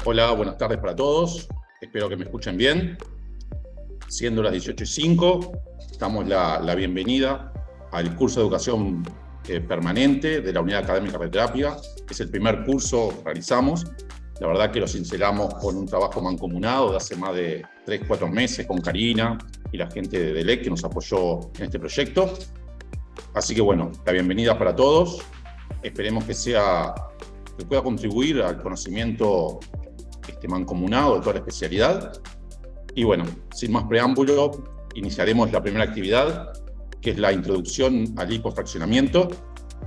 Hola, buenas tardes para todos. Espero que me escuchen bien. Siendo las 18:05, damos la bienvenida al curso de educación permanente de la Unidad Académica de Radioterapia. Es el primer curso que realizamos. La verdad que lo cincelamos con un trabajo mancomunado de hace más de 3-4 meses con Karina y la gente de DELEC que nos apoyó en este proyecto. Así que bueno, la bienvenida para todos. Esperemos que pueda contribuir al conocimiento mancomunado de toda la especialidad. Y bueno, sin más preámbulo, iniciaremos la primera actividad, que es la introducción al hipofraccionamiento,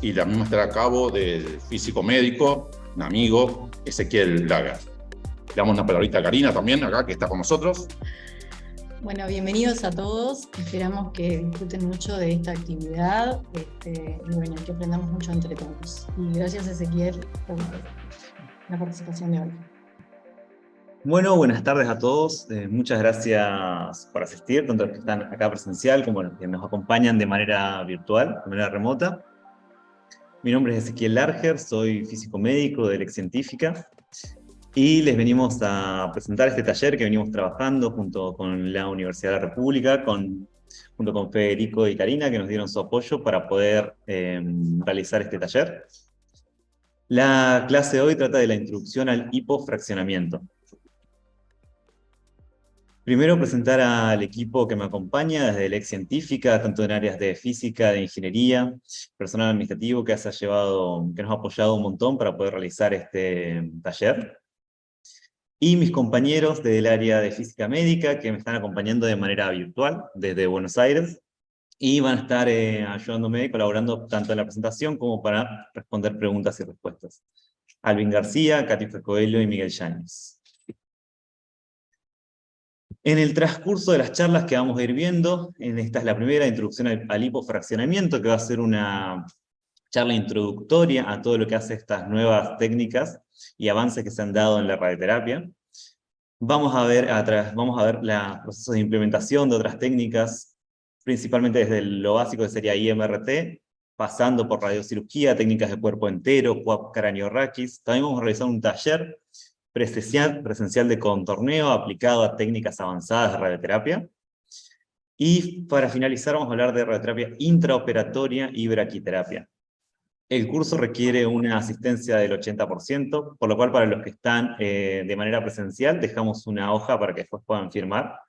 y la misma estará a cabo del físico médico, un amigo, Ezequiel Lager. Le damos una palabrita a Karina también, acá, que está con nosotros. Bueno, bienvenidos a todos. Esperamos que disfruten mucho de esta actividad y bueno, que aprendamos mucho entre todos. Y gracias, Ezequiel, por la participación de hoy. Bueno, buenas tardes a todos. Muchas gracias por asistir, tanto los que están acá presencial como los que nos acompañan de manera virtual, de manera remota. Mi nombre es Ezequiel Larger, soy físico médico de DELEC Científica y les venimos a presentar este taller que venimos trabajando junto con la Universidad de la República, junto con Federico y Karina, que nos dieron su apoyo para poder realizar este taller. La clase de hoy trata de la introducción al hipofraccionamiento. Primero presentar al equipo que me acompaña desde DELEC Científica, tanto en áreas de física, de ingeniería, personal administrativo que nos ha apoyado un montón para poder realizar este taller. Y mis compañeros del área de física médica que me están acompañando de manera virtual desde Buenos Aires y van a estar ayudándome, colaborando tanto en la presentación como para responder preguntas y respuestas. Alvin García, Katy Coelho y Miguel Yáñez. En el transcurso de las charlas que vamos a ir viendo, esta es la primera introducción al hipofraccionamiento, que va a ser una charla introductoria a todo lo que hace estas nuevas técnicas y avances que se han dado en la radioterapia. Vamos a ver los procesos de implementación de otras técnicas, principalmente desde lo básico que sería IMRT, pasando por radiocirugía, técnicas de cuerpo entero, QAP cranioraquis. También vamos a realizar un taller presencial de contorneo aplicado a técnicas avanzadas de radioterapia. Y para finalizar vamos a hablar de radioterapia intraoperatoria y braquiterapia. El curso requiere una asistencia del 80%, por lo cual para los que están de manera presencial dejamos una hoja para que después puedan firmar.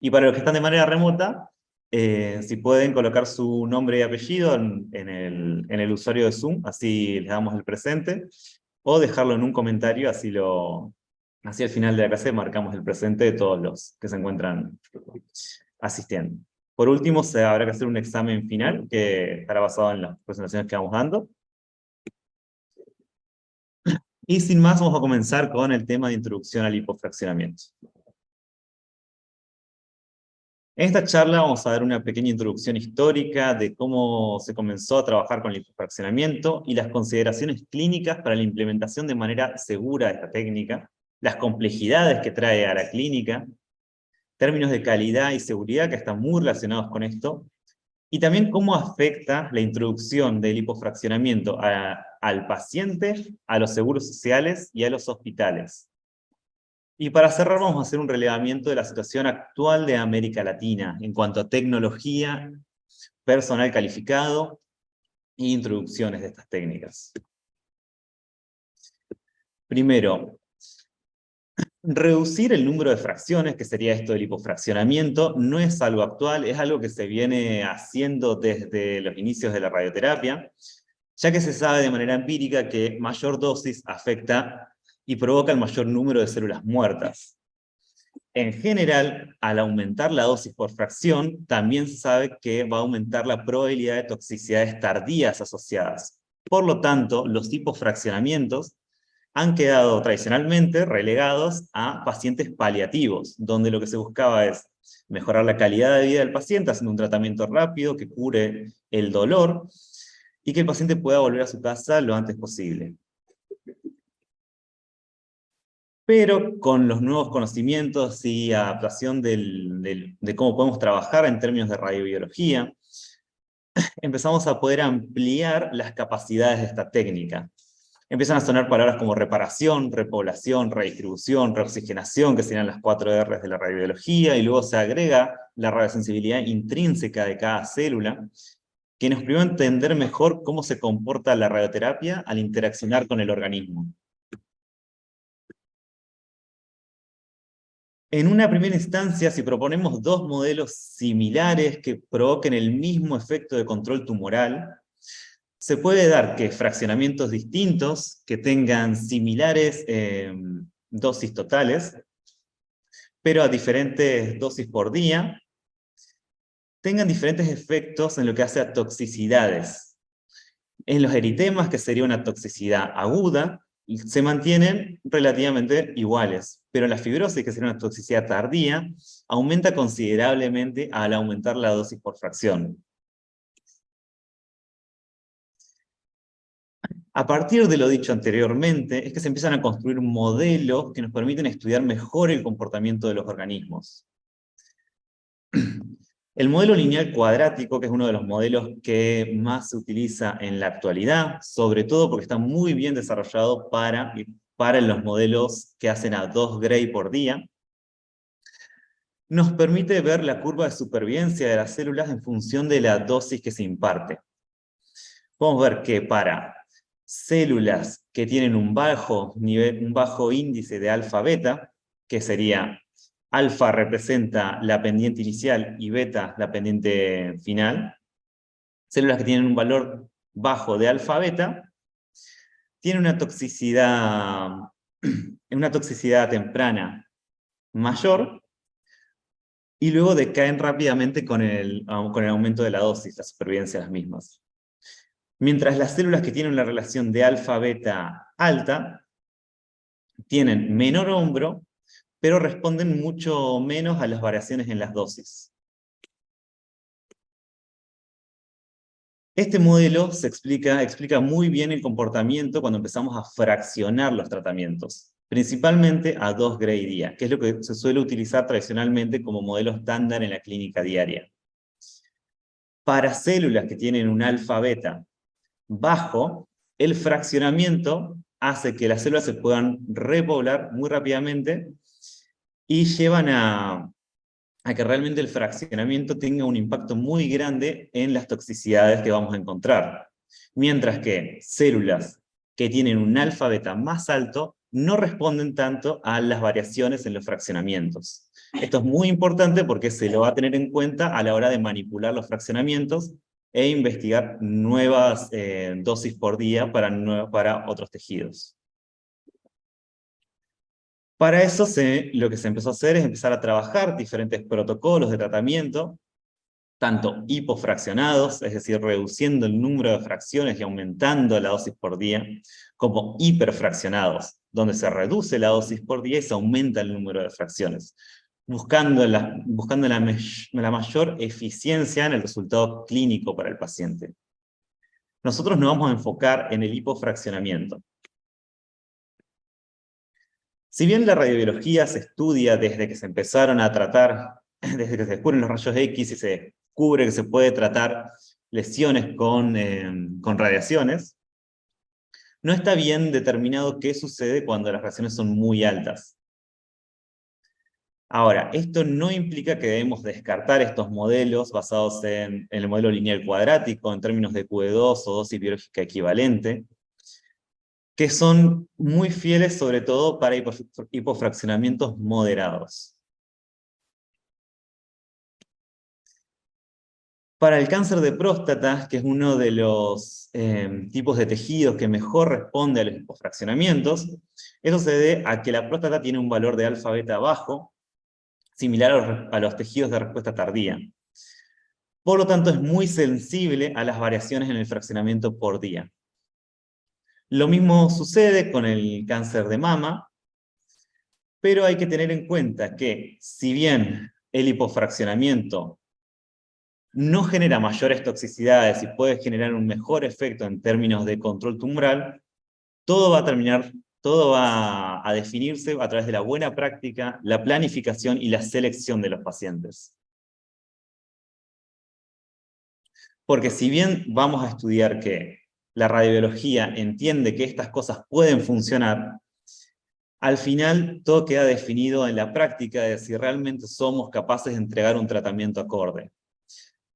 Y para los que están de manera remota, si pueden colocar su nombre y apellido en el usuario de Zoom, así les damos el presente, o dejarlo en un comentario, así al final de la clase marcamos el presente de todos los que se encuentran asistiendo. Por último, habrá que hacer un examen final, que estará basado en las presentaciones que vamos dando. Y sin más, vamos a comenzar con el tema de introducción al hipofraccionamiento. En esta charla vamos a dar una pequeña introducción histórica de cómo se comenzó a trabajar con el hipofraccionamiento y las consideraciones clínicas para la implementación de manera segura de esta técnica, las complejidades que trae a la clínica, términos de calidad y seguridad que están muy relacionados con esto, y también cómo afecta la introducción del hipofraccionamiento al paciente, a los seguros sociales y a los hospitales. Y para cerrar vamos a hacer un relevamiento de la situación actual de América Latina en cuanto a tecnología, personal calificado e introducciones de estas técnicas. Primero, reducir el número de fracciones, que sería esto del hipofraccionamiento, no es algo actual, es algo que se viene haciendo desde los inicios de la radioterapia, ya que se sabe de manera empírica que mayor dosis afecta y provoca el mayor número de células muertas. En general, al aumentar la dosis por fracción, también se sabe que va a aumentar la probabilidad de toxicidades tardías asociadas. Por lo tanto, los hipofraccionamientos han quedado tradicionalmente relegados a pacientes paliativos, donde lo que se buscaba es mejorar la calidad de vida del paciente haciendo un tratamiento rápido que cure el dolor y que el paciente pueda volver a su casa lo antes posible. Pero con los nuevos conocimientos y adaptación de cómo podemos trabajar en términos de radiobiología, empezamos a poder ampliar las capacidades de esta técnica. Empiezan a sonar palabras como reparación, repoblación, redistribución, reoxigenación, que serían las 4 R's de la radiobiología, y luego se agrega la radiosensibilidad intrínseca de cada célula, que nos permite entender mejor cómo se comporta la radioterapia al interaccionar con el organismo. En una primera instancia, si proponemos dos modelos similares que provoquen el mismo efecto de control tumoral, se puede dar que fraccionamientos distintos, que tengan similares dosis totales, pero a diferentes dosis por día, tengan diferentes efectos en lo que hace a toxicidades. En los eritemas, que sería una toxicidad aguda, se mantienen relativamente iguales, pero en la fibrosis, que sería una toxicidad tardía, aumenta considerablemente al aumentar la dosis por fracción. A partir de lo dicho anteriormente, es que se empiezan a construir modelos que nos permiten estudiar mejor el comportamiento de los organismos. El modelo lineal cuadrático, que es uno de los modelos que más se utiliza en la actualidad, sobre todo porque está muy bien desarrollado para los modelos que hacen a 2 Gray por día, nos permite ver la curva de supervivencia de las células en función de la dosis que se imparte. Podemos ver que para células que tienen un bajo índice de alfa-beta, que sería alfa representa la pendiente inicial y beta la pendiente final, células que tienen un valor bajo de alfa-beta, tienen una toxicidad temprana mayor, y luego decaen rápidamente con el aumento de la dosis, la supervivencia de las mismas. Mientras las células que tienen una relación de alfa-beta alta tienen menor hombro, pero responden mucho menos a las variaciones en las dosis. Este modelo explica muy bien el comportamiento cuando empezamos a fraccionar los tratamientos, principalmente a 2 Gray día, que es lo que se suele utilizar tradicionalmente como modelo estándar en la clínica diaria. Para células que tienen un alfa-beta bajo, el fraccionamiento hace que las células se puedan repoblar muy rápidamente y llevan a que realmente el fraccionamiento tenga un impacto muy grande en las toxicidades que vamos a encontrar. Mientras que células que tienen un alfa-beta más alto no responden tanto a las variaciones en los fraccionamientos. Esto es muy importante porque se lo va a tener en cuenta a la hora de manipular los fraccionamientos e investigar nuevas dosis por día para otros tejidos. Para eso lo que se empezó a hacer es empezar a trabajar diferentes protocolos de tratamiento, tanto hipofraccionados, es decir, reduciendo el número de fracciones y aumentando la dosis por día, como hiperfraccionados, donde se reduce la dosis por día y se aumenta el número de fracciones, buscando la mayor eficiencia en el resultado clínico para el paciente. Nosotros nos vamos a enfocar en el hipofraccionamiento. Si bien la radiobiología se estudia desde que se empezaron a tratar, desde que se descubren los rayos X y se descubre que se puede tratar lesiones con radiaciones, no está bien determinado qué sucede cuando las radiaciones son muy altas. Ahora, esto no implica que debemos descartar estos modelos basados en el modelo lineal cuadrático, en términos de QE2 o dosis biológica equivalente, que son muy fieles sobre todo para hipofraccionamientos moderados. Para el cáncer de próstata, que es uno de los tipos de tejidos que mejor responde a los hipofraccionamientos, eso se debe a que la próstata tiene un valor de alfa-beta bajo, similar a los tejidos de respuesta tardía. Por lo tanto, es muy sensible a las variaciones en el fraccionamiento por día. Lo mismo sucede con el cáncer de mama, pero hay que tener en cuenta que, si bien el hipofraccionamiento no genera mayores toxicidades y puede generar un mejor efecto en términos de control tumoral, todo va a definirse a través de la buena práctica, la planificación y la selección de los pacientes. Porque si bien vamos a estudiar que la radiobiología entiende que estas cosas pueden funcionar, al final todo queda definido en la práctica de si realmente somos capaces de entregar un tratamiento acorde.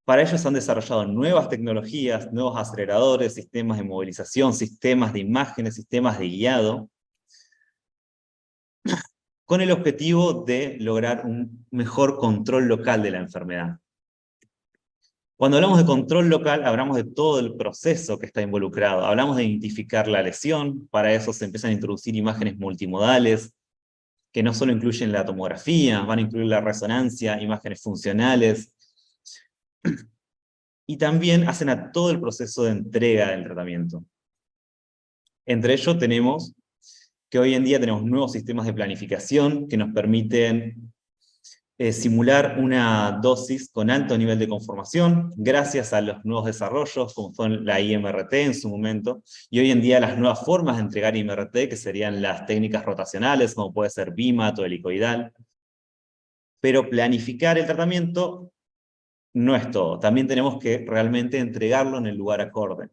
Para ello se han desarrollado nuevas tecnologías, nuevos aceleradores, sistemas de movilización, sistemas de imágenes, sistemas de guiado, con el objetivo de lograr un mejor control local de la enfermedad. Cuando hablamos de control local, hablamos de todo el proceso que está involucrado. Hablamos de identificar la lesión, para eso se empiezan a introducir imágenes multimodales, que no solo incluyen la tomografía, van a incluir la resonancia, imágenes funcionales, y también hacen a todo el proceso de entrega del tratamiento. Entre ellos tenemos que hoy en día tenemos nuevos sistemas de planificación que nos permiten simular una dosis con alto nivel de conformación, gracias a los nuevos desarrollos, como son la IMRT en su momento, y hoy en día las nuevas formas de entregar IMRT, que serían las técnicas rotacionales, como puede ser BIMAT o helicoidal. Pero planificar el tratamiento no es todo, también tenemos que realmente entregarlo en el lugar acorde.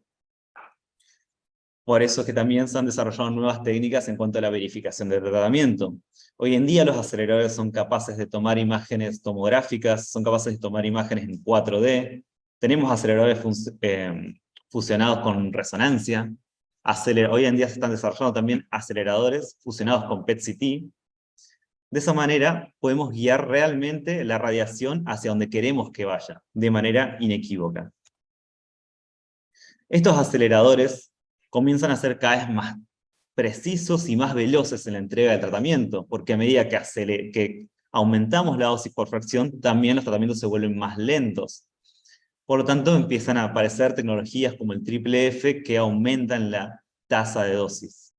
Por eso es que también se han desarrollado nuevas técnicas en cuanto a la verificación del tratamiento. Hoy en día los aceleradores son capaces de tomar imágenes tomográficas, son capaces de tomar imágenes en 4D. Tenemos aceleradores fusionados con resonancia. Hoy en día se están desarrollando también aceleradores fusionados con PET-CT. De esa manera podemos guiar realmente la radiación hacia donde queremos que vaya, de manera inequívoca. Estos aceleradores comienzan a ser cada vez más precisos y más veloces en la entrega del tratamiento, porque a medida que aumentamos la dosis por fracción, también los tratamientos se vuelven más lentos. Por lo tanto, empiezan a aparecer tecnologías como el triple F que aumentan la tasa de dosis.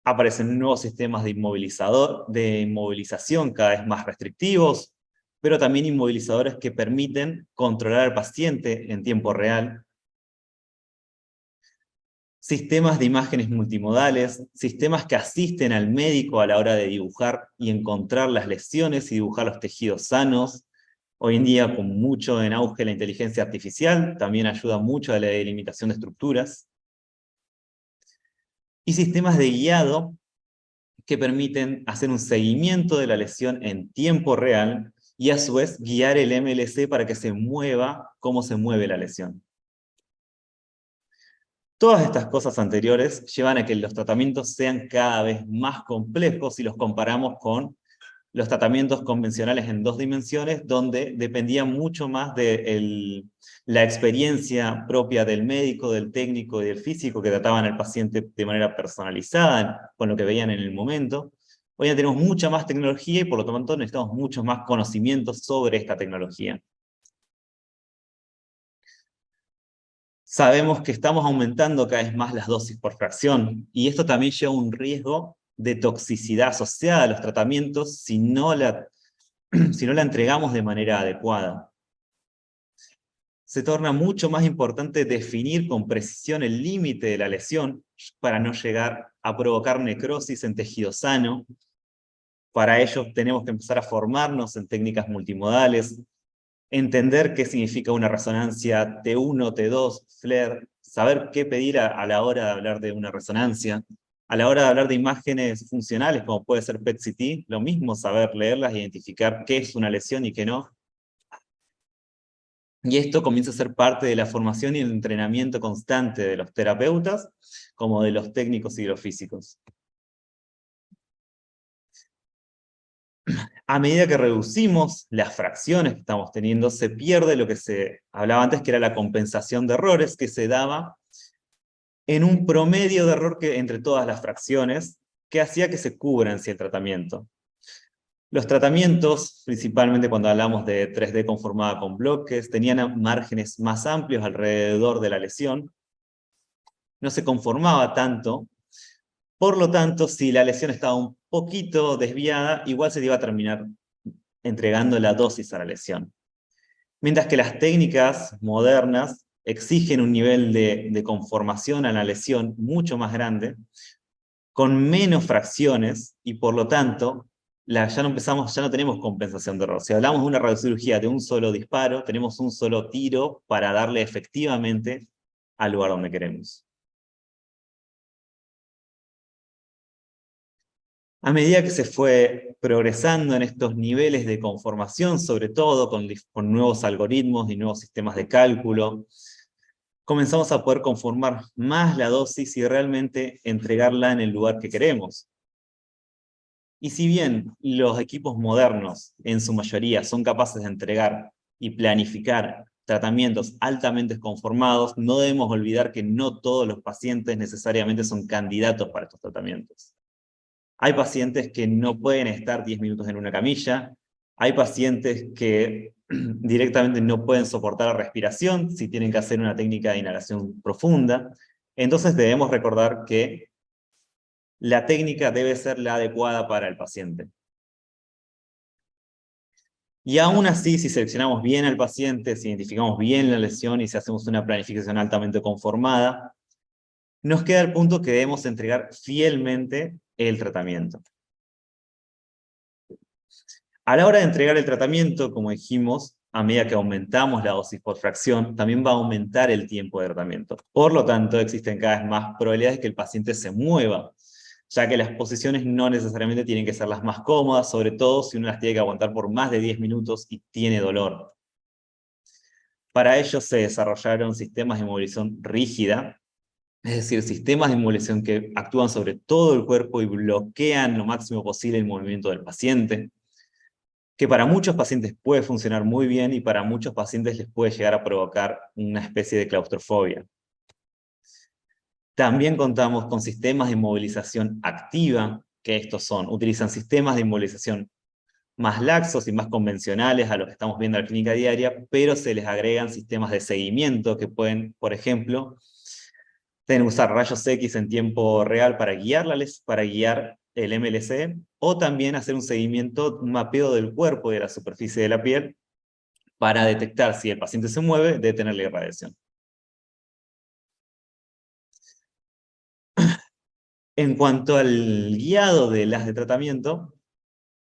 Aparecen nuevos sistemas de inmovilización cada vez más restrictivos, pero también inmovilizadores que permiten controlar al paciente en tiempo real. Sistemas de imágenes multimodales, sistemas que asisten al médico a la hora de dibujar y encontrar las lesiones y dibujar los tejidos sanos. Hoy en día, con mucho en auge la inteligencia artificial, también ayuda mucho a la delimitación de estructuras. Y sistemas de guiado que permiten hacer un seguimiento de la lesión en tiempo real y a su vez guiar el MLC para que se mueva como se mueve la lesión. Todas estas cosas anteriores llevan a que los tratamientos sean cada vez más complejos si los comparamos con los tratamientos convencionales en 2 dimensiones, donde dependía mucho más de la experiencia propia del médico, del técnico y del físico que trataban al paciente de manera personalizada, con lo que veían en el momento. Hoy ya tenemos mucha más tecnología y por lo tanto necesitamos muchos más conocimientos sobre esta tecnología. Sabemos que estamos aumentando cada vez más las dosis por fracción, y esto también lleva un riesgo de toxicidad asociada a los tratamientos si no la entregamos de manera adecuada. Se torna mucho más importante definir con precisión el límite de la lesión para no llegar a provocar necrosis en tejido sano. Para ello tenemos que empezar a formarnos en técnicas multimodales, entender qué significa una resonancia T1, T2, FLAIR, saber qué pedir a la hora de hablar de una resonancia, a la hora de hablar de imágenes funcionales, como puede ser PET-CT, lo mismo saber leerlas e identificar qué es una lesión y qué no. Y esto comienza a ser parte de la formación y el entrenamiento constante de los terapeutas, como de los técnicos hidrofísicos. A medida que reducimos las fracciones que estamos teniendo, se pierde lo que se hablaba antes, que era la compensación de errores, que se daba en un promedio de error entre todas las fracciones, que hacía que se cubra en sí el tratamiento. Los tratamientos, principalmente cuando hablamos de 3D conformada con bloques, tenían márgenes más amplios alrededor de la lesión. No se conformaba tanto. Por lo tanto, si la lesión estaba un poquito desviada, igual se iba a terminar entregando la dosis a la lesión. Mientras que las técnicas modernas exigen un nivel de conformación a la lesión mucho más grande, con menos fracciones, y por lo tanto, ya no tenemos compensación de error. Si hablamos de una radiocirugía de un solo disparo, tenemos un solo tiro para darle efectivamente al lugar donde queremos. A medida que se fue progresando en estos niveles de conformación, sobre todo con nuevos algoritmos y nuevos sistemas de cálculo, comenzamos a poder conformar más la dosis y realmente entregarla en el lugar que queremos. Y si bien los equipos modernos, en su mayoría, son capaces de entregar y planificar tratamientos altamente conformados, no debemos olvidar que no todos los pacientes necesariamente son candidatos para estos tratamientos. Hay pacientes que no pueden estar 10 minutos en una camilla, hay pacientes que directamente no pueden soportar la respiración si tienen que hacer una técnica de inhalación profunda. Entonces debemos recordar que la técnica debe ser la adecuada para el paciente. Y aún así, si seleccionamos bien al paciente, si identificamos bien la lesión y si hacemos una planificación altamente conformada, nos queda el punto que debemos entregar fielmente el tratamiento. A la hora de entregar el tratamiento, como dijimos, a medida que aumentamos la dosis por fracción, también va a aumentar el tiempo de tratamiento. Por lo tanto, existen cada vez más probabilidades de que el paciente se mueva, ya que las posiciones no necesariamente tienen que ser las más cómodas, sobre todo si uno las tiene que aguantar por más de 10 minutos y tiene dolor. Para ello se desarrollaron sistemas de movilización rígida, es decir, sistemas de movilización que actúan sobre todo el cuerpo y bloquean lo máximo posible el movimiento del paciente, que para muchos pacientes puede funcionar muy bien y para muchos pacientes les puede llegar a provocar una especie de claustrofobia. También contamos con sistemas de movilización activa, que utilizan sistemas de movilización más laxos y más convencionales a los que estamos viendo en la clínica diaria, pero se les agregan sistemas de seguimiento que pueden, por ejemplo, usar rayos X en tiempo real para guiar el MLC, o también hacer un seguimiento, un mapeo del cuerpo y de la superficie de la piel para detectar si el paciente se mueve, detener la irradiación. En cuanto al guiado de las de tratamiento,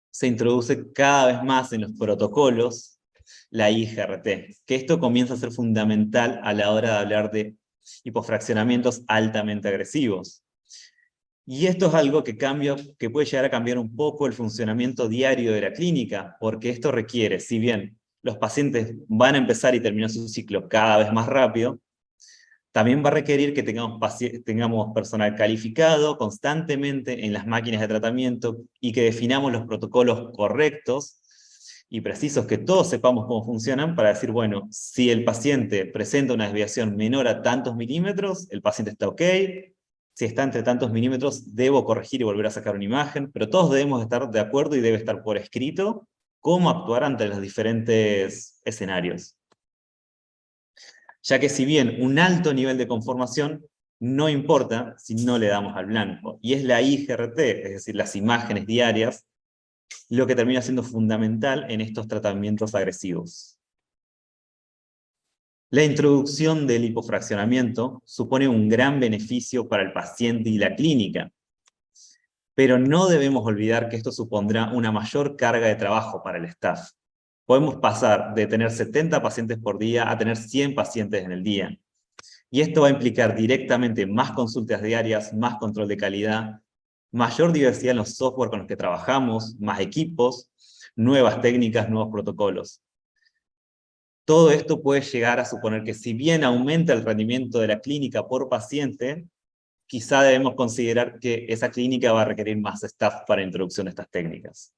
se introduce cada vez más en los protocolos la IGRT, que esto comienza a ser fundamental a la hora de hablar de hipofraccionamientos altamente agresivos. Y esto es algo que puede llegar a cambiar un poco el funcionamiento diario de la clínica, porque esto requiere, si bien los pacientes van a empezar y terminar su ciclo cada vez más rápido, también va a requerir que tengamos personal calificado constantemente en las máquinas de tratamiento y que definamos los protocolos correctos y precisos, que todos sepamos cómo funcionan para decir, bueno, si el paciente presenta una desviación menor a tantos milímetros, el paciente está ok. Si está entre tantos milímetros, debo corregir y volver a sacar una imagen, pero todos debemos estar de acuerdo y debe estar por escrito cómo actuar ante los diferentes escenarios. Ya que si bien un alto nivel de conformación no importa si no le damos al blanco, y es la IGRT, es decir, las imágenes diarias, lo que termina siendo fundamental en estos tratamientos agresivos. La introducción del hipofraccionamiento supone un gran beneficio para el paciente y la clínica, pero no debemos olvidar que esto supondrá una mayor carga de trabajo para el staff. Podemos pasar de tener 70 pacientes por día a tener 100 pacientes en el día. Y esto va a implicar directamente más consultas diarias, más control de calidad, mayor diversidad en los software con los que trabajamos, más equipos, nuevas técnicas, nuevos protocolos. Todo esto puede llegar a suponer que si bien aumenta el rendimiento de la clínica por paciente, quizá debemos considerar que esa clínica va a requerir más staff para la introducción de estas técnicas.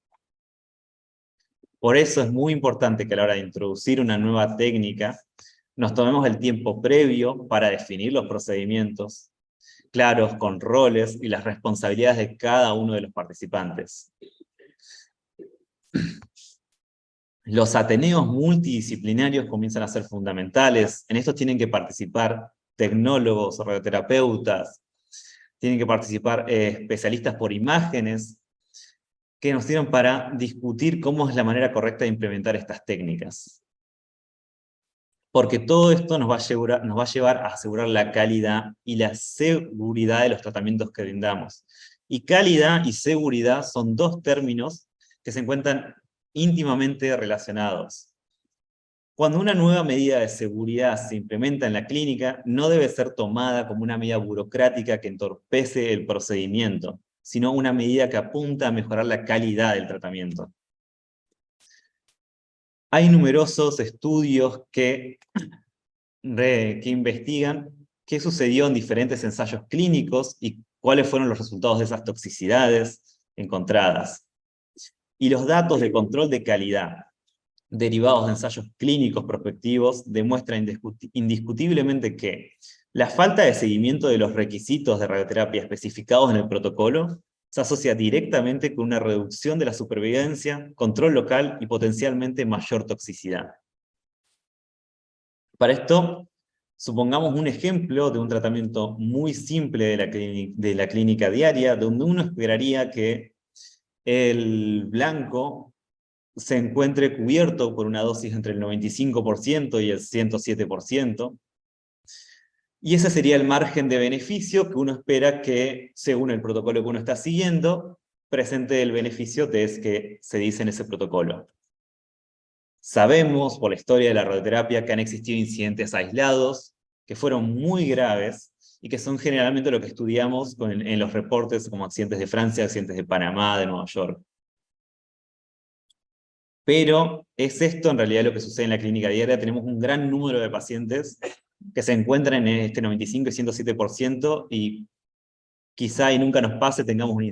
Por eso es muy importante que a la hora de introducir una nueva técnica, nos tomemos el tiempo previo para definir los procedimientos claros, con roles y las responsabilidades de cada uno de los participantes. Los ateneos multidisciplinarios comienzan a ser fundamentales. En estos tienen que participar tecnólogos, radioterapeutas, tienen que participar especialistas por imágenes, que nos sirven para discutir cómo es la manera correcta de implementar estas técnicas. Porque todo esto nos va a llevar a asegurar la calidad y la seguridad de los tratamientos que brindamos. Y calidad y seguridad son dos términos que se encuentran íntimamente relacionados. Cuando una nueva medida de seguridad se implementa en la clínica, no debe ser tomada como una medida burocrática que entorpece el procedimiento, sino una medida que apunta a mejorar la calidad del tratamiento. Hay numerosos estudios que investigan qué sucedió en diferentes ensayos clínicos y cuáles fueron los resultados de esas toxicidades encontradas. Y los datos de control de calidad derivados de ensayos clínicos prospectivos demuestran indiscutiblemente que la falta de seguimiento de los requisitos de radioterapia especificados en el protocolo se asocia directamente con una reducción de la supervivencia, control local y potencialmente mayor toxicidad. Para esto, supongamos un ejemplo de un tratamiento muy simple de la clínica diaria, donde uno esperaría que el blanco se encuentre cubierto por una dosis entre el 95% y el 107%, y ese sería el margen de beneficio que uno espera que, según el protocolo que uno está siguiendo, presente el beneficio que se dice en ese protocolo. Sabemos por la historia de la radioterapia que han existido incidentes aislados, que fueron muy graves, y que son generalmente lo que estudiamos en los reportes como accidentes de Francia, accidentes de Panamá, de Nueva York. Pero es esto en realidad lo que sucede en la clínica diaria. Tenemos un gran número de pacientes que se encuentran en este 95 y 107% y quizá y nunca nos pase tengamos un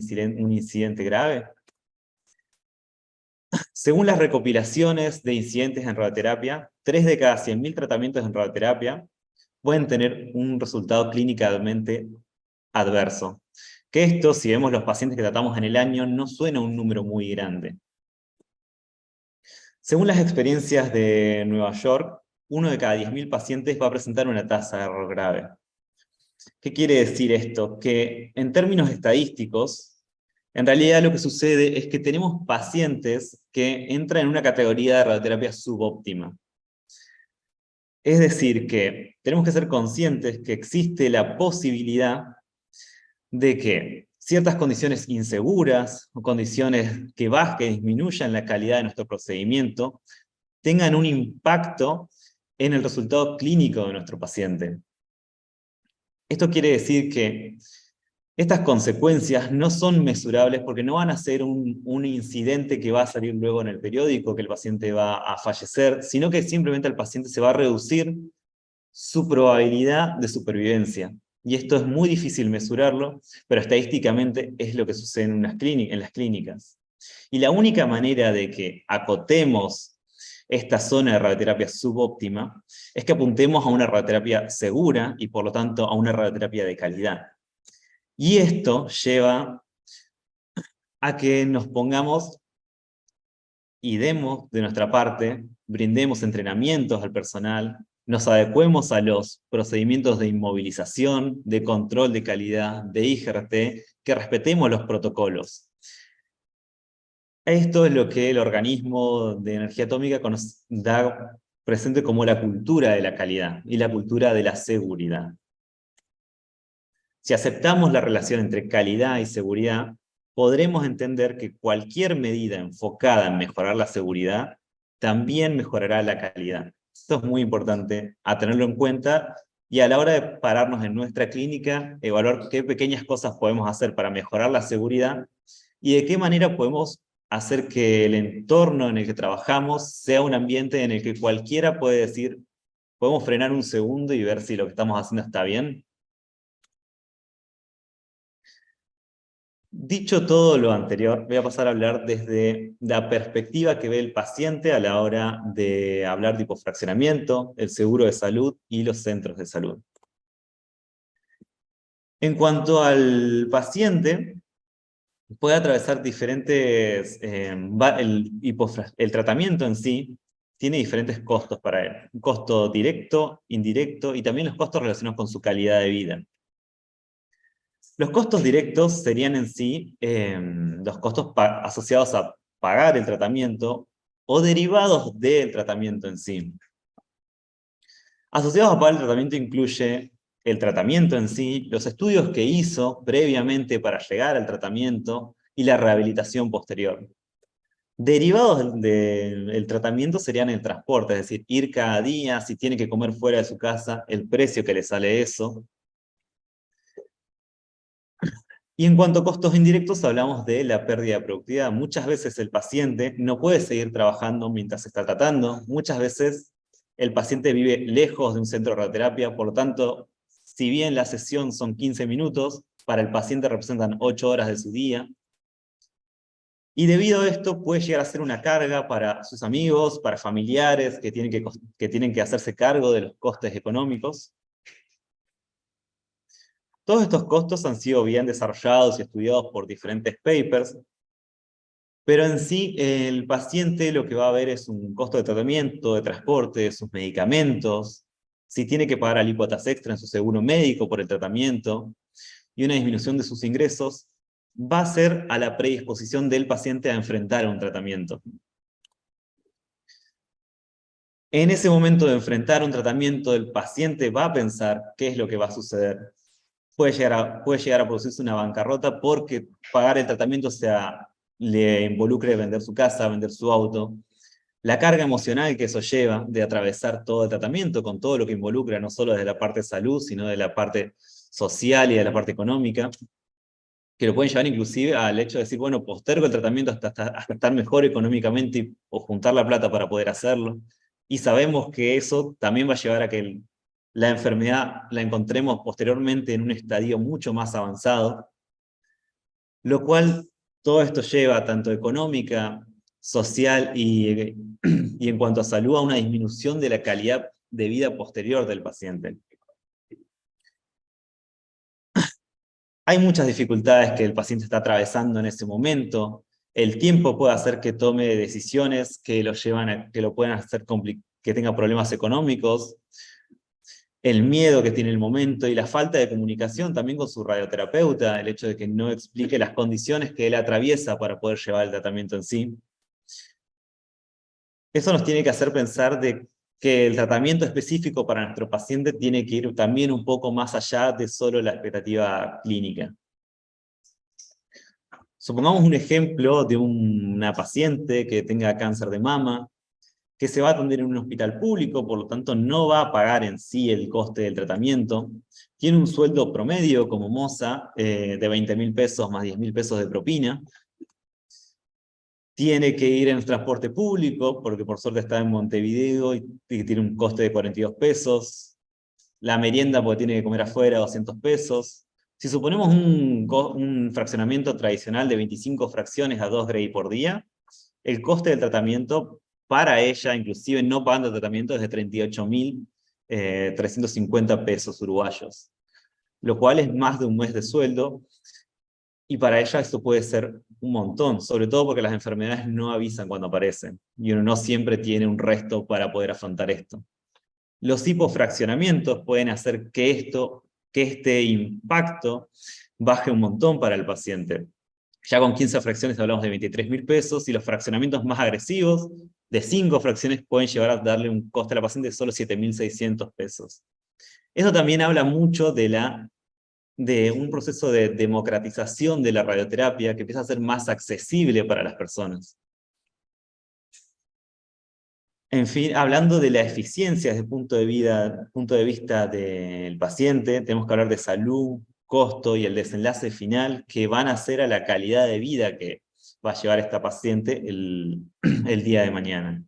incidente grave. Según las recopilaciones de incidentes en radioterapia, 3 de cada 100.000 tratamientos en radioterapia pueden tener un resultado clínicamente adverso. Que esto, si vemos los pacientes que tratamos en el año, no suena un número muy grande. Según las experiencias de Nueva York, 1 de cada 10.000 pacientes va a presentar una tasa de error grave. ¿Qué quiere decir esto? Que en términos estadísticos, en realidad lo que sucede es que tenemos pacientes que entran en una categoría de radioterapia subóptima. Es decir, que tenemos que ser conscientes que existe la posibilidad de que ciertas condiciones inseguras o condiciones que disminuyan la calidad de nuestro procedimiento tengan un impacto en el resultado clínico de nuestro paciente. Esto quiere decir que estas consecuencias no son mesurables porque no van a ser un incidente que va a salir luego en el periódico, que el paciente va a fallecer, sino que simplemente el paciente se va a reducir su probabilidad de supervivencia. Y esto es muy difícil mesurarlo, pero estadísticamente es lo que sucede en las clínicas. Y la única manera de que acotemos esta zona de radioterapia subóptima es que apuntemos a una radioterapia segura y por lo tanto a una radioterapia de calidad. Y esto lleva a que nos pongamos y demos de nuestra parte, brindemos entrenamientos al personal, nos adecuemos a los procedimientos de inmovilización, de control de calidad, de IGRT, que respetemos los protocolos. Esto es lo que el organismo de energía atómica da presente como la cultura de la calidad y la cultura de la seguridad. Si aceptamos la relación entre calidad y seguridad, podremos entender que cualquier medida enfocada en mejorar la seguridad también mejorará la calidad. Esto es muy importante a tenerlo en cuenta y a la hora de pararnos en nuestra clínica, evaluar qué pequeñas cosas podemos hacer para mejorar la seguridad y de qué manera podemos hacer que el entorno en el que trabajamos sea un ambiente en el que cualquiera puede decir, podemos frenar un segundo y ver si lo que estamos haciendo está bien. Dicho todo lo anterior, voy a pasar a hablar desde la perspectiva que ve el paciente a la hora de hablar de hipofraccionamiento, el seguro de salud y los centros de salud. En cuanto al paciente, puede atravesar diferentes... el tratamiento en sí tiene diferentes costos para él. Un costo directo, indirecto y también los costos relacionados con su calidad de vida. Los costos directos serían en sí los costos asociados a pagar el tratamiento o derivados del tratamiento en sí. Asociados a pagar el tratamiento incluye el tratamiento en sí, los estudios que hizo previamente para llegar al tratamiento y la rehabilitación posterior. Derivados del tratamiento serían el transporte, es decir, ir cada día, si tiene que comer fuera de su casa, el precio que le sale eso. Y en cuanto a costos indirectos, hablamos de la pérdida de productividad. Muchas veces el paciente no puede seguir trabajando mientras está tratando. Muchas veces el paciente vive lejos de un centro de radioterapia, por lo tanto, si bien la sesión son 15 minutos, para el paciente representan 8 horas de su día. Y debido a esto puede llegar a ser una carga para sus amigos, para familiares que tienen que hacerse cargo de los costes económicos. Todos estos costos han sido bien desarrollados y estudiados por diferentes papers, pero en sí el paciente lo que va a ver es un costo de tratamiento, de transporte, de sus medicamentos, si tiene que pagar alícuotas extra en su seguro médico por el tratamiento, y una disminución de sus ingresos, va a ser a la predisposición del paciente a enfrentar un tratamiento. En ese momento de enfrentar un tratamiento, el paciente va a pensar qué es lo que va a suceder. Puede llegar a producirse una bancarrota porque pagar el tratamiento le involucre vender su casa, vender su auto. La carga emocional que eso lleva de atravesar todo el tratamiento con todo lo que involucra, no solo desde la parte de salud, sino de la parte social y de la parte económica, que lo pueden llevar inclusive al hecho de decir, bueno, postergo el tratamiento hasta estar mejor económicamente o juntar la plata para poder hacerlo. Y sabemos que eso también va a llevar a que la enfermedad la encontremos posteriormente en un estadio mucho más avanzado, lo cual todo esto lleva tanto económica, social y en cuanto a salud a una disminución de la calidad de vida posterior del paciente. Hay muchas dificultades que el paciente está atravesando en ese momento. El tiempo puede hacer que tome decisiones que lo puedan hacer que tenga problemas económicos. El miedo que tiene el momento y la falta de comunicación también con su radioterapeuta, el hecho de que no explique las condiciones que él atraviesa para poder llevar el tratamiento en sí. Eso nos tiene que hacer pensar de que el tratamiento específico para nuestro paciente tiene que ir también un poco más allá de solo la expectativa clínica. Supongamos un ejemplo de una paciente que tenga cáncer de mama, que se va a atender en un hospital público, por lo tanto no va a pagar en sí el coste del tratamiento. Tiene un sueldo promedio como moza de 20.000 pesos más 10.000 pesos de propina. Tiene que ir en transporte público, porque por suerte está en Montevideo y tiene un coste de 42 pesos. La merienda, porque tiene que comer afuera, 200 pesos. Si suponemos un fraccionamiento tradicional de 25 fracciones a 2 Gray por día, el coste del tratamiento para ella, inclusive no pagando el tratamiento, es de 38.350 pesos uruguayos, lo cual es más de un mes de sueldo, y para ella esto puede ser un montón, sobre todo porque las enfermedades no avisan cuando aparecen, y uno no siempre tiene un resto para poder afrontar esto. Los hipofraccionamientos pueden hacer que este impacto baje un montón para el paciente. Ya con 15 fracciones hablamos de 23.000 pesos, y los fraccionamientos más agresivos, de 5 fracciones, pueden llevar a darle un coste a la paciente de solo 7.600 pesos. Eso también habla mucho de un proceso de democratización de la radioterapia que empieza a ser más accesible para las personas. En fin, hablando de la eficiencia desde el punto de vista del paciente, tenemos que hablar de salud, costo y el desenlace final que van a hacer a la calidad de vida que va a llevar esta paciente el día de mañana.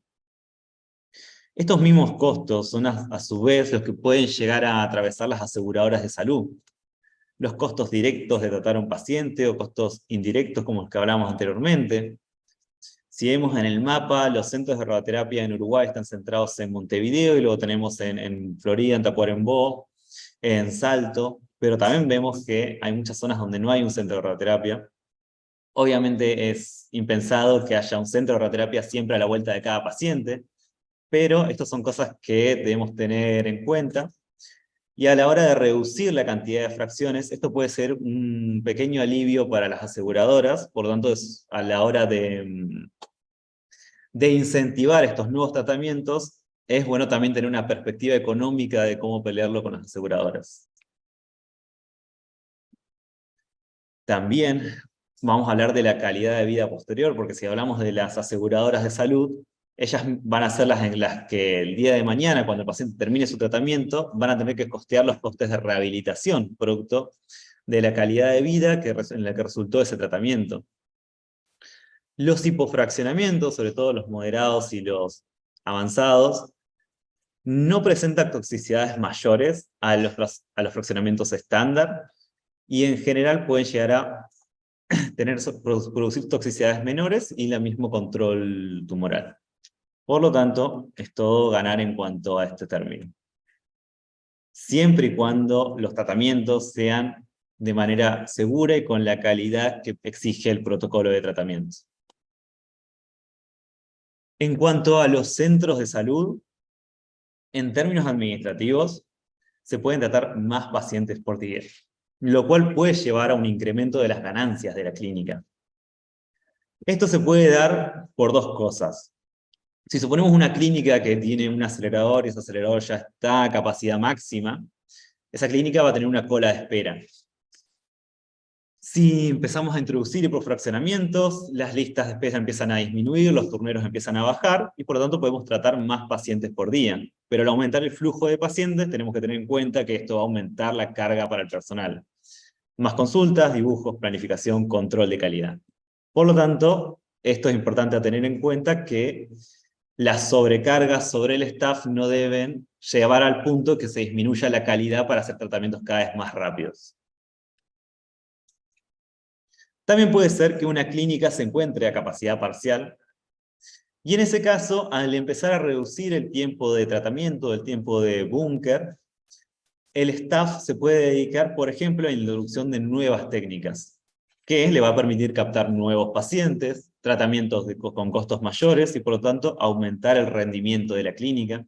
Estos mismos costos son a su vez los que pueden llegar a atravesar las aseguradoras de salud. Los costos directos de tratar a un paciente o costos indirectos como los que hablamos anteriormente. Si vemos en el mapa, los centros de radioterapia en Uruguay están centrados en Montevideo, y luego tenemos en Florida, en Tacuarembó, en Salto, pero también vemos que hay muchas zonas donde no hay un centro de radioterapia. Obviamente es impensado que haya un centro de radioterapia siempre a la vuelta de cada paciente, pero estas son cosas que debemos tener en cuenta. Y a la hora de reducir la cantidad de fracciones, esto puede ser un pequeño alivio para las aseguradoras, por lo tanto, a la hora de incentivar estos nuevos tratamientos, es bueno también tener una perspectiva económica de cómo pelearlo con las aseguradoras. También vamos a hablar de la calidad de vida posterior, porque si hablamos de las aseguradoras de salud, ellas van a ser las en las que el día de mañana, cuando el paciente termine su tratamiento, van a tener que costear los costes de rehabilitación, producto de la calidad de vida en la que resultó ese tratamiento. Los hipofraccionamientos, sobre todo los moderados y los avanzados, no presentan toxicidades mayores a los fraccionamientos estándar, y en general pueden llegar a producir toxicidades menores y el mismo control tumoral. Por lo tanto, es todo ganar en cuanto a este término. Siempre y cuando los tratamientos sean de manera segura y con la calidad que exige el protocolo de tratamiento. En cuanto a los centros de salud, en términos administrativos, se pueden tratar más pacientes por día, lo cual puede llevar a un incremento de las ganancias de la clínica. Esto se puede dar por dos cosas. Si suponemos una clínica que tiene un acelerador y ese acelerador ya está a capacidad máxima, esa clínica va a tener una cola de espera. Si empezamos a introducir hipofraccionamientos, las listas de espera empiezan a disminuir, los turneros empiezan a bajar, y por lo tanto podemos tratar más pacientes por día. Pero al aumentar el flujo de pacientes, tenemos que tener en cuenta que esto va a aumentar la carga para el personal. Más consultas, dibujos, planificación, control de calidad. Por lo tanto, esto es importante a tener en cuenta, que las sobrecargas sobre el staff no deben llevar al punto que se disminuya la calidad para hacer tratamientos cada vez más rápidos. También puede ser que una clínica se encuentre a capacidad parcial, y en ese caso, al empezar a reducir el tiempo de tratamiento, el tiempo de búnker, el staff se puede dedicar, por ejemplo, a la introducción de nuevas técnicas, que le va a permitir captar nuevos pacientes, tratamientos con costos mayores, y por lo tanto aumentar el rendimiento de la clínica.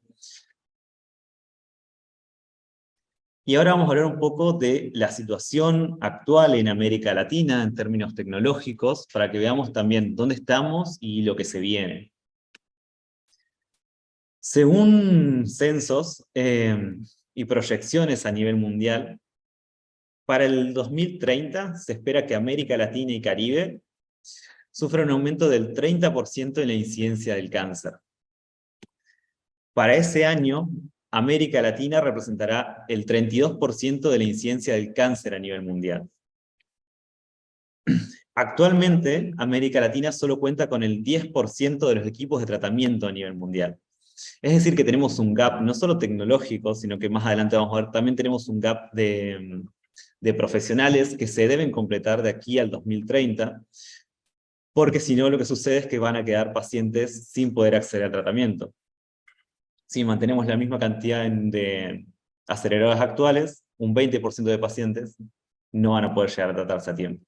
Y ahora vamos a hablar un poco de la situación actual en América Latina en términos tecnológicos, para que veamos también dónde estamos y lo que se viene. Según censos y proyecciones a nivel mundial, para el 2030 se espera que América Latina y Caribe sufran un aumento del 30% en la incidencia del cáncer. Para ese año, América Latina representará el 32% de la incidencia del cáncer a nivel mundial. Actualmente, América Latina solo cuenta con el 10% de los equipos de tratamiento a nivel mundial. Es decir, que tenemos un gap no solo tecnológico, sino que más adelante vamos a ver, también tenemos un gap de profesionales que se deben completar de aquí al 2030, porque si no, lo que sucede es que van a quedar pacientes sin poder acceder al tratamiento. Si mantenemos la misma cantidad de aceleradoras actuales, un 20% de pacientes no van a poder llegar a tratarse a tiempo.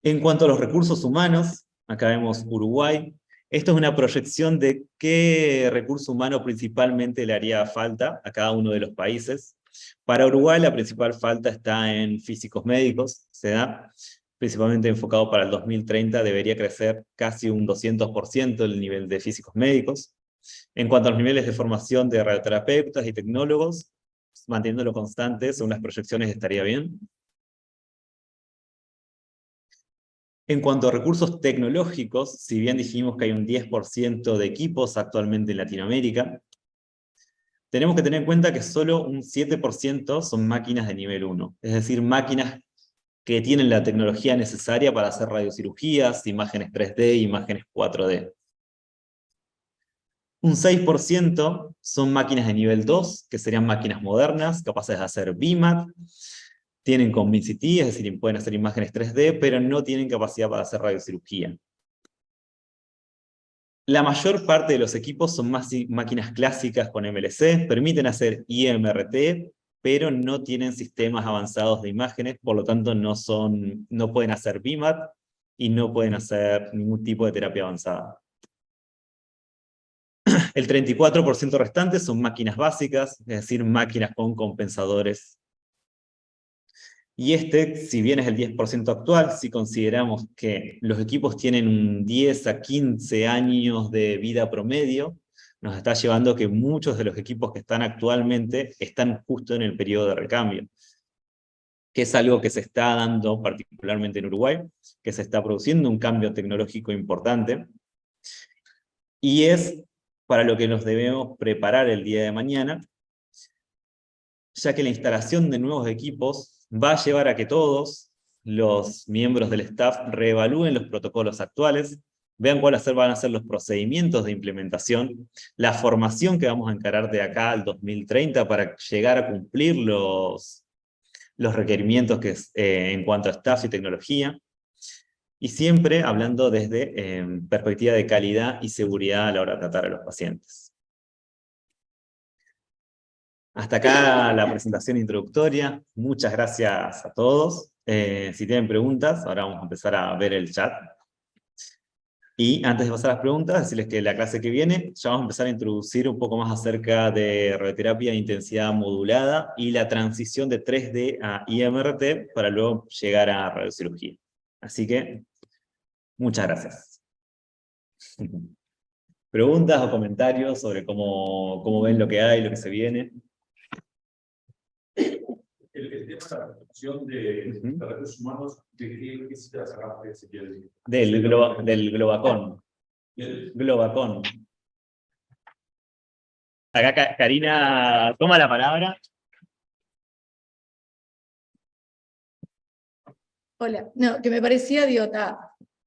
En cuanto a los recursos humanos, acá vemos Uruguay. Esto es una proyección de qué recurso humano principalmente le haría falta a cada uno de los países. Para Uruguay la principal falta está en físicos médicos, se da principalmente enfocado para el 2030, debería crecer casi un 200% el nivel de físicos médicos. En cuanto a los niveles de formación de radioterapeutas y tecnólogos, manteniéndolo constante, según las proyecciones estaría bien. En cuanto a recursos tecnológicos, si bien dijimos que hay un 10% de equipos actualmente en Latinoamérica, tenemos que tener en cuenta que solo un 7% son máquinas de nivel 1, es decir, máquinas que tienen la tecnología necesaria para hacer radiocirugías, imágenes 3D, imágenes 4D. Un 6% son máquinas de nivel 2, que serían máquinas modernas, capaces de hacer BIMAT, tienen ConvinCT, es decir, pueden hacer imágenes 3D, pero no tienen capacidad para hacer radiocirugía. La mayor parte de los equipos son máquinas clásicas con MLC, permiten hacer IMRT, pero no tienen sistemas avanzados de imágenes, por lo tanto no pueden hacer BIMAT y no pueden hacer ningún tipo de terapia avanzada. El 34% restante son máquinas básicas, es decir, máquinas con compensadores. Y si bien es el 10% actual, si consideramos que los equipos tienen un 10 a 15 años de vida promedio, nos está llevando a que muchos de los equipos que están actualmente están justo en el periodo de recambio. que es algo que se está dando particularmente en Uruguay, que se está produciendo un cambio tecnológico importante, y es para lo que nos debemos preparar el día de mañana, ya que la instalación de nuevos equipos va a llevar a que todos los miembros del staff reevalúen los protocolos actuales, vean cuáles van a ser los procedimientos de implementación, la formación que vamos a encarar de acá al 2030 para llegar a cumplir los requerimientos en cuanto a staff y tecnología, y siempre hablando desde perspectiva de calidad y seguridad a la hora de tratar a los pacientes. Hasta acá la presentación introductoria. Muchas gracias a todos. Si tienen preguntas, ahora vamos a empezar a ver el chat. Y antes de pasar a las preguntas, decirles que la clase que viene ya vamos a empezar a introducir un poco más acerca de radioterapia de intensidad modulada y la transición de 3D a IMRT para luego llegar a radiocirugía. Así que, muchas gracias. ¿Preguntas o comentarios sobre cómo ven lo que hay, lo que se viene? El tema de la reflexión de recursos humanos, ¿de qué se sacaste, si quieres? Del Globacon. Globacon. Acá Karina toma la palabra. Hola, no, que me parecía, digo,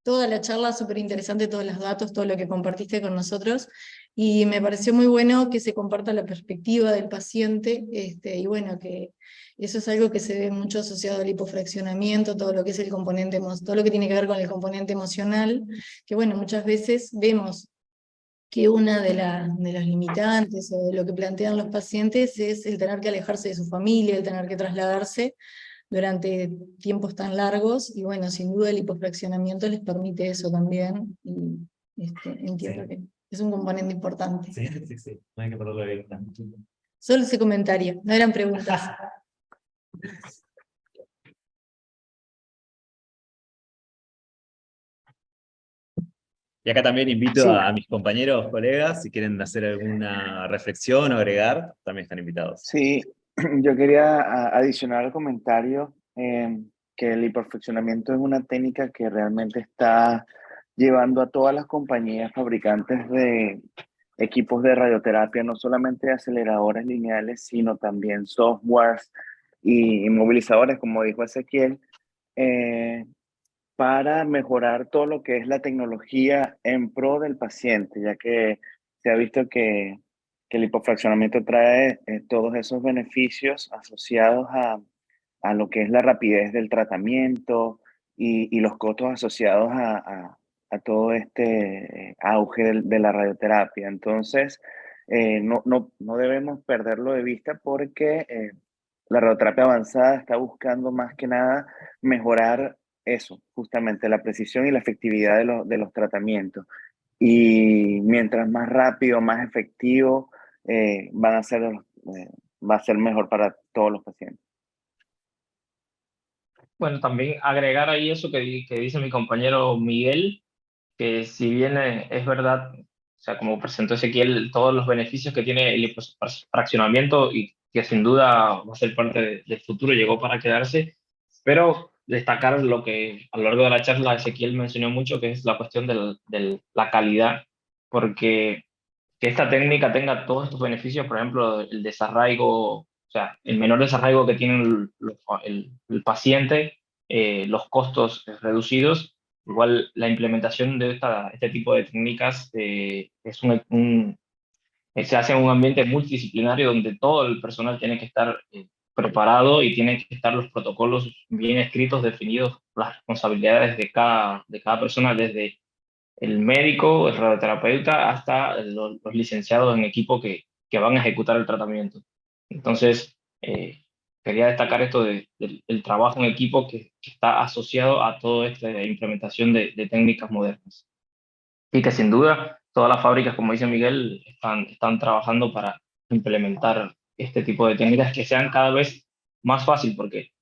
toda la charla súper interesante, todos los datos, todo lo que compartiste con nosotros, y me pareció muy bueno que se comparta la perspectiva del paciente, y bueno, que eso es algo que se ve mucho asociado al hipofraccionamiento, todo lo que es el componente, todo lo que tiene que ver con el componente emocional, que bueno, muchas veces vemos que una de las limitantes o de lo que plantean los pacientes es el tener que alejarse de su familia, el tener que trasladarse durante tiempos tan largos, y bueno, sin duda el hipofraccionamiento les permite eso también, y entiendo que es un componente importante. Sí, no hay que perderlo de vista. Solo ese comentario, no eran preguntas. Y acá también invito a mis compañeros, colegas, si quieren hacer alguna reflexión o agregar, también están invitados. Sí, yo quería adicionar al comentario que el hiperfraccionamiento es una técnica que realmente está llevando a todas las compañías fabricantes de equipos de radioterapia, no solamente aceleradores lineales, sino también softwares y inmovilizadores, como dijo Ezequiel, para mejorar todo lo que es la tecnología en pro del paciente, ya que se ha visto que el hipofraccionamiento trae todos esos beneficios asociados a lo que es la rapidez del tratamiento y los costos asociados a todo este auge de la radioterapia. Entonces, no debemos perderlo de vista porque la radioterapia avanzada está buscando más que nada mejorar eso, justamente la precisión y la efectividad de los tratamientos. Y mientras más rápido, más efectivo, va a ser mejor para todos los pacientes. Bueno, también agregar ahí eso que dice mi compañero Miguel, que si bien es verdad, o sea, como presentó Ezequiel, todos los beneficios que tiene el fraccionamiento y que sin duda va a ser parte del futuro, llegó para quedarse, pero destacar lo que a lo largo de la charla Ezequiel mencionó mucho, que es la cuestión de la calidad, porque que esta técnica tenga todos estos beneficios, por ejemplo, el desarraigo, o sea, el menor desarraigo que tiene el paciente, los costos reducidos, igual la implementación de este tipo de técnicas se hace en un ambiente multidisciplinario donde todo el personal tiene que estar preparado y tienen que estar los protocolos bien escritos, definidos, las responsabilidades de cada persona, desde el médico, el radioterapeuta, hasta los licenciados en equipo que van a ejecutar el tratamiento. Entonces, quería destacar esto del trabajo en equipo que está asociado a toda esta implementación de técnicas modernas. Y que sin duda todas las fábricas, como dice Miguel, están trabajando para implementar este tipo de técnicas que sean cada vez más fácil, porque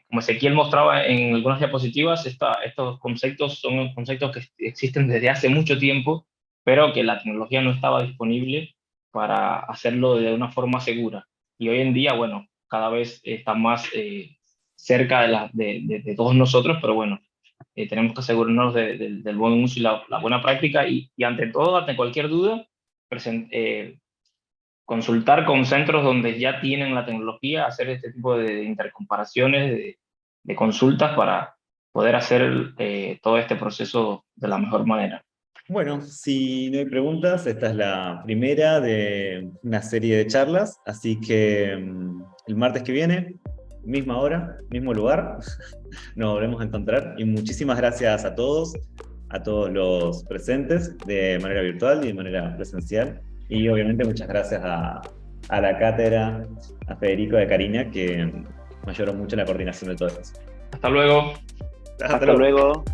como Ezequiel mostraba en algunas diapositivas, estos conceptos son conceptos que existen desde hace mucho tiempo, pero que la tecnología no estaba disponible para hacerlo de una forma segura. Y hoy en día, bueno, cada vez está más cerca de todos nosotros, pero bueno, tenemos que asegurarnos del buen uso y la buena práctica y ante todo, ante cualquier duda, consultar con centros donde ya tienen la tecnología, hacer este tipo de intercomparaciones, de consultas para poder hacer todo este proceso de la mejor manera. Bueno, si no hay preguntas, esta es la primera de una serie de charlas, así que el martes que viene, misma hora, mismo lugar, nos volvemos a encontrar. Y muchísimas gracias a todos los presentes, de manera virtual y de manera presencial. Y obviamente muchas gracias a la cátedra, a Federico y a Karina, que me ayudaron mucho en la coordinación de todo esto. Hasta luego. Hasta luego.